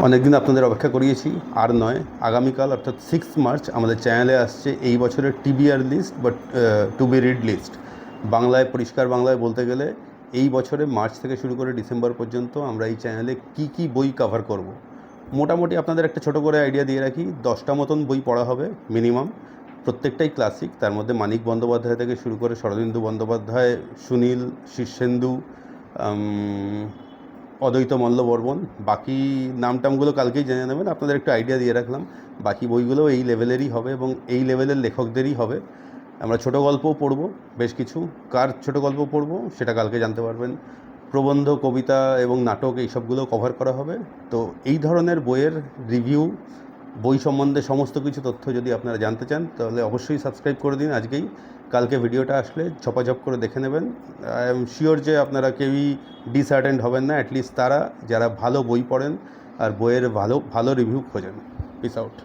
অনেকদিন আপনাদের অপেক্ষা করিয়েছি, আর নয়, আগামীকাল অর্থাৎ 6 মার্চ আমাদের চ্যানেলে আসছে এই বছরের টিবিআর লিস্ট বা টু বি রিড লিস্ট। বাংলায়, পরিষ্কার বাংলায় বলতে গেলে এই বছরে মার্চ থেকে শুরু করে ডিসেম্বর পর্যন্ত আমরা এই চ্যানেলে কি বই কভার করব। মোটামুটি আপনাদের একটা ছোট করে আইডিয়া দিয়ে রাখি, 10টা মতন বই পড়া হবে মিনিমাম। প্রত্যেকটাই ক্লাসিক, তার মধ্যে মানিক বন্দ্যোপাধ্যায় থেকে শুরু করে শরদিন্দু বন্দ্যোপাধ্যায়, সুনীল, শীর্ষেন্দু, অদ্বৈত মল্লবর্মণ, বাকি নামটামগুলো কালকেই জেনে নেবেন। আপনাদের একটু আইডিয়া দিয়ে রাখলাম, বাকি বইগুলো এই লেভেলেরই হবে এবং এই লেভেলের লেখকদেরই হবে। আমরা ছোটো গল্পও পড়ব বেশ কিছু। কার ছোটো গল্প পড়ব সেটা কালকে জানতে পারবেন। প্রবন্ধ, কবিতা এবং নাটক এইসবগুলো কভার করা হবে। তো এই ধরনের বইয়ের রিভিউ, বই সম্বন্ধে সমস্ত কিছু তথ্য যদি আপনারা জানতে চান তাহলে অবশ্যই সাবস্ক্রাইব করে দিন আজকেই। কালকে ভিডিওটা আসলে ঝপাঝপ করে দেখে নেবেন। আই এম শিওর যে আপনারা কেউই ডিসঅ্যাটেন্ড হবেন না, অ্যাটলিস্ট তারা যারা ভালো বই পড়েন আর বইয়ের ভালো ভালো রিভিউ খোঁজেন। Piece out.